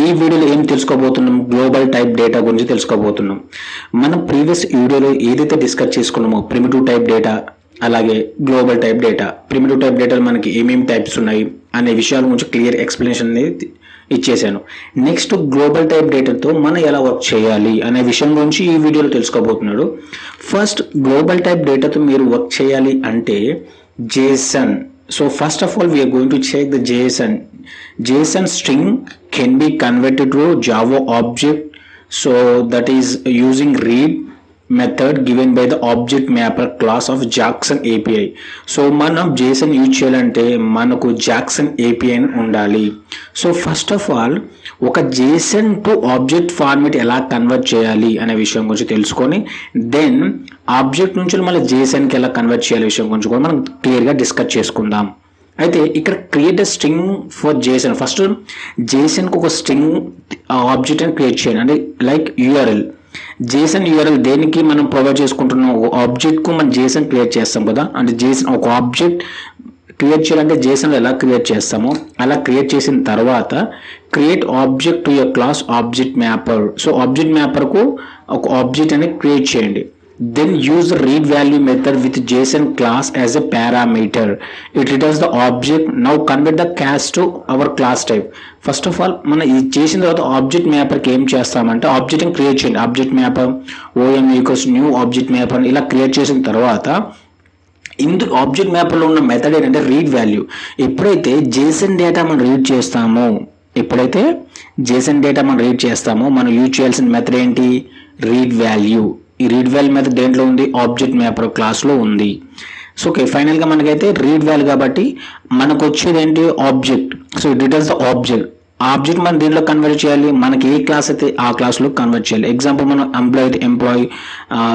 ఈ వీడియోలో ఏం తెలుసుకోబోతున్నాం, గ్లోబల్ టైప్ డేటా గురించి తెలుసుకోబోతున్నాం. మనం ప్రీవియస్ వీడియోలో ఏదైతే డిస్కస్ చేసుకున్నామో ప్రిమిటివ్ టైప్ డేటా అలాగే global type data, primitive type డేటాలో మనకి ఏమేమి టైప్స్ ఉన్నాయి అనే విషయాల గురించి క్లియర్ ఎక్స్ప్లెనేషన్ అనేది ఇచ్చేసాను. నెక్స్ట్ గ్లోబల్ టైప్ డేటాతో మనం ఎలా వర్క్ చేయాలి అనే విషయం గురించి ఈ వీడియోలో తెలుసుకోబోతున్నాడు. ఫస్ట్ గ్లోబల్ టైప్ డేటాతో మీరు వర్క్ చేయాలి అంటే Jason. So first of all we are going to check the JSON. JSON string can be converted to Java object, so that is using read method given by the object mapper class of Jackson API. So మనం JSON use చేయాలంటే మనకు Jackson API ఉండాలి. So first of all ఒక JSON to object format ఎలా convert చేయాలి అనే విషయం గురించి తెలుసుకొని దెన్ ఆబ్జెక్ట్ నుంచి మళ్ళీ JSONకి ఎలా కన్వర్ట్ చేయాలి విషయం గురించి కూడా మనం క్లియర్గా డిస్కస్ చేసుకుందాం. అయితే ఇక్కడ create a string for JSON. First JSONకి ఒక స్ట్రింగ్ ఆబ్జెక్ట్ అని క్రియేట్ చేయండి, అంటే లైక్ యూఆర్ఎల్. JSON యూఆర్ఎల్ దేనికి మనం ప్రొవైడ్ చేసుకుంటున్నాం, ఒక ఆబ్జెక్ట్కు మనం JSON క్రియేట్ చేస్తాం కదా. అంటే JSON ఒక ఆబ్జెక్ట్ క్రియేట్ చేయాలంటే JSONలో ఎలా క్రియేట్ చేస్తామో అలా క్రియేట్ చేసిన తర్వాత create object to your class object mapper. So object మ్యాపర్కు ఒక ఆబ్జెక్ట్ అనేది క్రియేట్ చేయండి. Then use the read value method with JSON class as a parameter. It returns the object. Now convert the class to our class type. First of all మనం ఇది చేసిన తర్వాత object మ్యాపర్కి ఏం చేస్తామంటే ఆబ్జెక్ట్ని క్రియేట్ చేయండి. Object mapper OM equals new object mapper ఇలా create చేసిన తర్వాత ఇందులో ఆబ్జెక్ట్ మ్యాపర్లో ఉన్న మెథడ్ ఏంటంటే రీడ్ వాల్యూ. ఎప్పుడైతే JSON డేటా మనం రీడ్ చేస్తామో మనం యూజ్ చేయాల్సిన మెథడ్ ఏంటి, రీడ్ వాల్యూ. ఈ రీడ్ వాల్యూ మెథడ్ దేంట్లో ఉంది, ఆబ్జెక్ట్ మ్యాపర్ క్లాస్లో ఉంది. సో ఓకే, ఫైనల్గా మనకైతే రీడ్ వాల్యూ కాబట్టి మనకు వచ్చేది ఏంటి, object. So it returns the object మనం దీంట్లో కన్వర్ట్ చేయాలి, మనకి ఏ క్లాస్ అయితే ఆ క్లాస్లో కన్వర్ట్ చేయాలి. ఎగ్జాంపుల్ మనం ఎంప్లాయీ.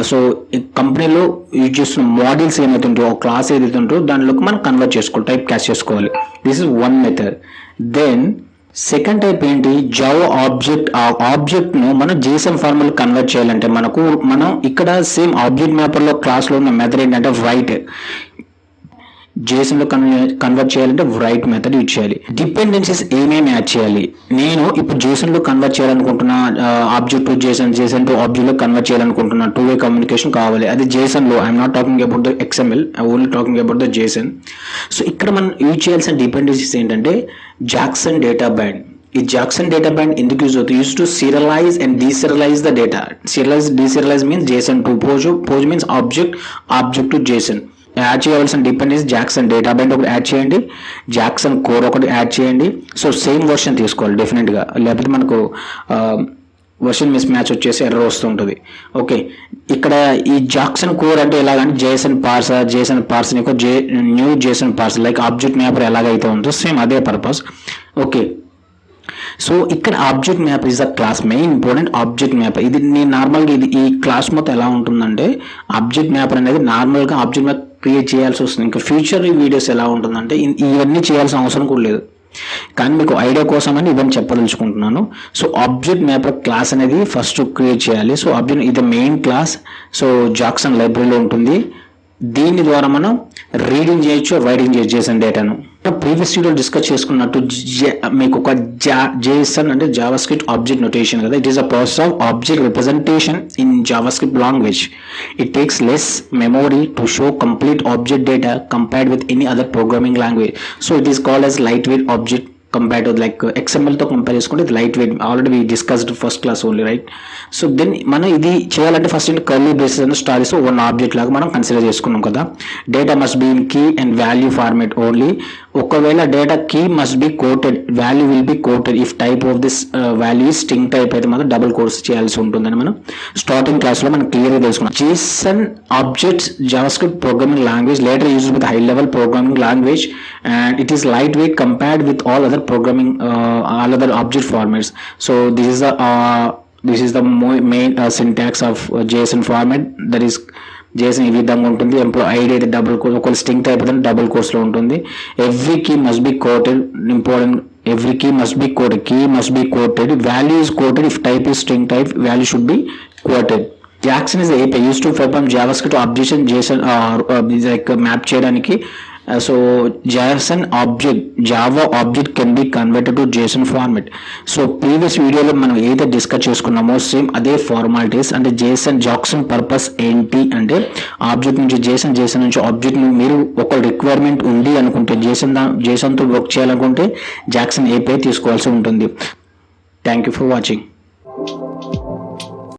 సో కంపెనీలో యూజ్ చేస్తున్న మోడల్స్ ఏమైతే ఉంటాయో ఒక క్లాస్ ఏదైతే ఉంటుందో దాంట్లోకి మనం కన్వర్ట్ చేసుకోవాలి, టైప్ క్యాస్ట్ చేసుకోవాలి. This is one method. Then second type ఏంటి, జావా ఆబ్జెక్ట్. ఆ ఆబ్జెక్ట్ను మనం JSON ఫార్మాట్ కన్వర్ట్ చేయాలంటే మనం ఇక్కడ సేమ్ ఆబ్జెక్ట్ మ్యాపర్లో క్లాస్లో ఉన్న మెథడ్ ఏంటంటే రైట్. JSONలో కన్వర్ట్ చేయాలంటే రైట్ మెథడ్ యూజ్ చేయాలి. డిపెండెన్సీస్ ఏమేమి యాడ్ చేయాలి, నేను ఇప్పుడు JSONలో కన్వర్ట్ చేయాలనుకుంటున్నా, ఆబ్జెక్ట్ టు JSON టు ఆబ్జెక్ట్లో కన్వర్ట్ చేయాలనుకుంటున్నా, 2-way కమ్యూనికేషన్ కావాలి. అది JSONలో. I'm not talking about the XML, I only talking about the JSON. So ఇక్కడ మనం యూజ్ చేయాల్సిన డిపెండెన్సీస్ ఏంటంటే జాక్సన్ డేటా బ్యాండ్. ఈ జాక్సన్ డేటా బ్యాండ్ ఎందుకు use to serialize and deserialize the data. Deserialize means JSON to pose means object to JSON. Add చేయవలసిన dependence Jackson data band ఒకటి add చేయండి, Jackson core ఒకటి add చేయండి. So same version తీసుకోవాలి డెఫినెట్గా, లేకపోతే మనకు వర్షన్ మిస్ మ్యాచ్ వచ్చేసి ఎర్రర్ వస్తుంటుంది. ఓకే, ఇక్కడ ఈ జాక్సన్ కోర్ అంటే ఎలాగంటే JSON పార్సర్ యొక్క new JSON parser like object mapper ఎలాగైతే ఉందో సేమ్ అదే పర్పస్. ఓకే, సో ఇక్కడ object mapper is the class, main important object mapper. ఇది నేను నార్మల్గా ఈ క్లాస్ మొత్తం ఎలా ఉంటుందంటే ఆబ్జెక్ట్ మ్యాపర్ అనేది నార్మల్గా ఆబ్జెక్ట్ మ్యాప్ క్రియేట్ చేయాల్సి వస్తుంది. ఇంకా ఫ్యూచర్ వీడియోస్ ఎలా ఉంటుందంటే ఇవన్నీ చేయాల్సిన అవసరం కూడా లేదు, కానీ మీకు ఐడియా కోసమని ఇవన్నీ చెప్పదలుచుకుంటున్నాను. సో ఆబ్జెక్ట్ మ్యాపర్ క్లాస్ అనేది ఫస్ట్ క్రియేట్ చేయాలి. సో ఆబ్జెక్ట్ ఇది మెయిన్ క్లాస్. సో జాక్సన్ లైబ్రరీలో ఉంటుంది. దీని ద్వారా మనం రీడింగ్ చేయొచ్చు, రైటింగ్ చేయొచ్చు JSON డేటాను. ప్రీవియస్ వీడియో డిస్కస్ చేసుకున్నట్టు మీకు ఒక JSON అంటే జావాస్క్రిప్ట్ ఆబ్జెక్ట్ నోటేషన్ కదా. It is a process of object representation in JavaScript language. It takes less memory to show complete object data compared with any other programming language. So it is called as light weight object compared to like XMLతో compare చేసుకుంటే ఇది light weight. Already we discussed first class only, right. So then మనం ఇది చేయాలంటే first curly braces and stars one object లాగా మనం consider చేసుకున్నాం కదా. Data must be in key and value format only. ఒకవేళ data key must be quoted, value will be quoted if type of this value string type అయితే మనం double course చేయాల్సి ఉంటుందని మనం స్టార్టింగ్ క్లాస్లో మనం క్లియర్గా తెలుసుకున్నాం. JSON objects JavaScript programming language later used with high level programming language and it is light weight compared with all other object formats. So this is the main syntax of JSON format. That is JSON ఈ విధంగా ఉంటుంది. Employee ID అయితే double quotes, ఒకవేళ string type అయితే double కోర్స్లో ఉంటుంది. Every key must be quoted, important. Every key must be quoted. Value is quoted if type is string type. Value should be quoted. Jackson is the API used to perform JavaScript object JSON like map చేయడానికి so JSON object Java object can be converted to JSON format. So previous వీడియోలో మనం ఏదైతే discuss చేసుకున్నామో same అదే formalities. అంటే Jackson purpose ఏంటి అంటే object నుంచి JSON నుంచి ఆబ్జెక్ట్ మీరు ఒక రిక్వైర్మెంట్ ఉంది అనుకుంటే JSONతో వర్క్ చేయాలనుకుంటే జాక్సన్ API తీసుకోవాల్సి ఉంటుంది. Thank you for watching.